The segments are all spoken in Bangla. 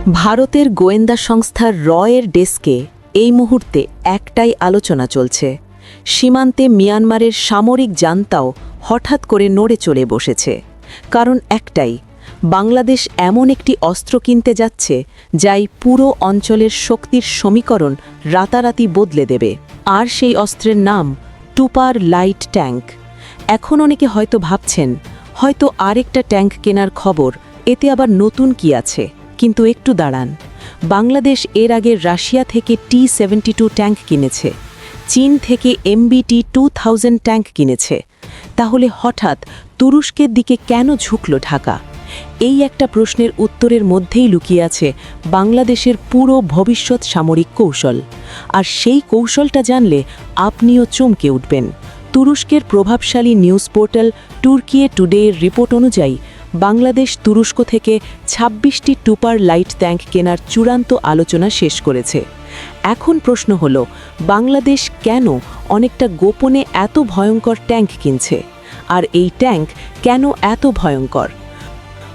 ভারতের গোয়েন্দা সংস্থা রয়ের ডেস্কে এই মুহূর্তে একটাই আলোচনা চলছে। সীমান্তে মিয়ানমারের সামরিক জান্তাও হঠাৎ করে নড়ে চলে বসেছে। কারণ একটাই, বাংলাদেশ এমন একটি অস্ত্র কিনতে যাচ্ছে যাই পুরো অঞ্চলের শক্তির সমীকরণ রাতারাতি বদলে দেবে। আর সেই অস্ত্রের নাম টুপার লাইট ট্যাঙ্ক। এখন অনেকে হয়তো ভাবছেন, হয়তো আরেকটা ট্যাঙ্ক কেনার খবর, এতে আবার নতুন কি আছে? কিন্তু একটু দাঁড়ান, বাংলাদেশ এর আগে রাশিয়া থেকে T-72 ট্যাঙ্ক কিনেছে, চীন থেকে MBT-2000 ট্যাঙ্ক কিনেছে। তাহলে হঠাৎ তুরস্কের দিকে কেন ঝুঁকল ঢাকা? এই একটা প্রশ্নের উত্তরের মধ্যেই লুকিয়ে আছে বাংলাদেশের পুরো ভবিষ্যৎ সামরিক কৌশল। আর সেই কৌশলটা জানলে আপনিও চমকে উঠবেন। তুরস্কের প্রভাবশালী নিউজ পোর্টাল তুর্কিয়ে টুডে-এর রিপোর্ট অনুযায়ী বাংলাদেশ তুরস্ক থেকে ২৬টি টুপার লাইট ট্যাঙ্ক কেনার চূড়ান্ত আলোচনা শেষ করেছে। এখন প্রশ্ন হল, বাংলাদেশ কেন অনেকটা গোপনে এত ভয়ঙ্কর ট্যাঙ্ক কিনছে? আর এই ট্যাঙ্ক কেন এত ভয়ঙ্কর?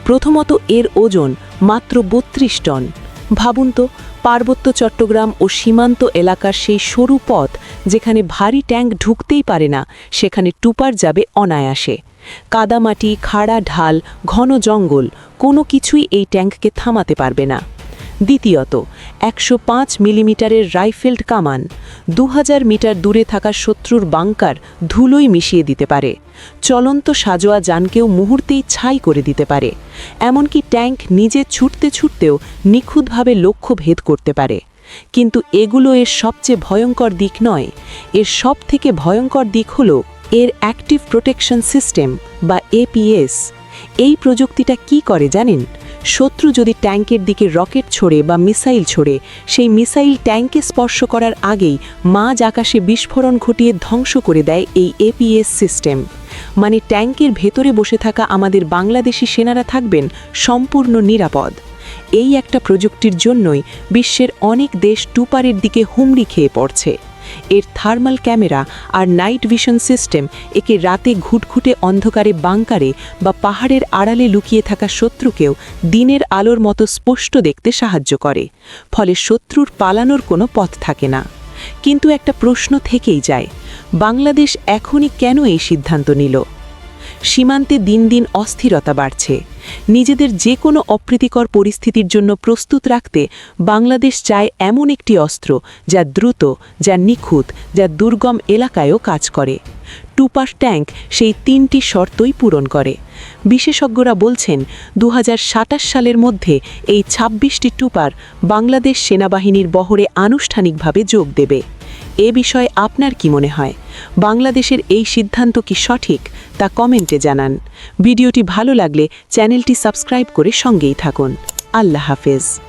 প্রথমত, এর ওজন মাত্র ৩২ টন। ভাবুন তো, পার্বত্য চট্টগ্রাম ও সীমান্ত এলাকার সেই সরু পথ যেখানে ভারী ট্যাঙ্ক ঢুকতেই পারে না, সেখানে টুপার যাবে অনায়াসে। কাদামাটি, খাড়া ঢাল, ঘন জঙ্গল, কোনো কিছুই এই ট্যাঙ্ককে থামাতে পারবে না। দ্বিতীয়ত, ১০৫ মিলিমিটারের রাইফেলড কামান ২০০০ মিটার দূরে থাকা শত্রুর বাংকার ধুলোই মিশিয়ে দিতে পারে। চলন্ত সাজোয়া যানকেও মুহূর্তেই ছাই করে দিতে পারে। এমনকি ট্যাঙ্ক নিজে ছুটতে ছুটতেও নিখুঁতভাবে লক্ষ্য ভেদ করতে পারে। কিন্তু এগুলো এর সবচেয়ে ভয়ঙ্কর দিক নয়। এর সবথেকে ভয়ঙ্কর দিক হল এর অ্যাক্টিভ প্রোটেকশন সিস্টেম বা APS। এই প্রযুক্তিটা কি করে জানেন? শত্রু যদি ট্যাঙ্কের দিকে রকেট ছোড়ে বা মিসাইল ছোড়ে, সেই মিসাইল ট্যাঙ্কে স্পর্শ করার আগেই মাঝ আকাশে বিস্ফোরণ ঘটিয়ে ধ্বংস করে দেয় এই APS সিস্টেম। মানে ট্যাঙ্কের ভেতরে বসে থাকা আমাদের বাংলাদেশি সেনারা থাকবেন সম্পূর্ণ নিরাপদ। এই একটা প্রযুক্তির জন্যই বিশ্বের অনেক দেশ টুপারের দিকে হুমড়ি খেয়ে পড়ছে। এর থার্মাল ক্যামেরা আর নাইট ভিশন সিস্টেম একে রাতে ঘুটঘুটে অন্ধকারে বাংকারে বা পাহাড়ের আড়ালে লুকিয়ে থাকা শত্রুকেও দিনের আলোর মতো স্পষ্ট দেখতে সাহায্য করে। ফলে শত্রুর পালানোর কোনো পথ থাকে না। কিন্তু একটা প্রশ্ন থেকেই যায়, বাংলাদেশ এখনই কেন এই সিদ্ধান্ত নিল? সীমান্তে দিন দিন অস্থিরতা বাড়ছে। নিজেদের যে কোনো অপ্রীতিকর পরিস্থিতির জন্য প্রস্তুত রাখতে বাংলাদেশ চায় এমন একটি অস্ত্র যা দ্রুত, যা নিখুঁত, যা দুর্গম এলাকায়ও কাজ করে। টুপার ট্যাঙ্ক সেই ৩টি শর্তই পূরণ করে। বিশেষজ্ঞরা বলছেন ২০২৭ সালের মধ্যে এই ২৬টি টুপার বাংলাদেশ সেনাবাহিনীর বহরে আনুষ্ঠানিকভাবে যোগ দেবে। এ বিষয়ে আপনার কি মনে হয়? বাংলাদেশের এই সিদ্ধান্ত কি সঠিক? তা কমেন্টে জানান। ভিডিওটি ভালো লাগলে চ্যানেলটি সাবস্ক্রাইব করে সঙ্গেই থাকুন। আল্লাহ হাফেজ।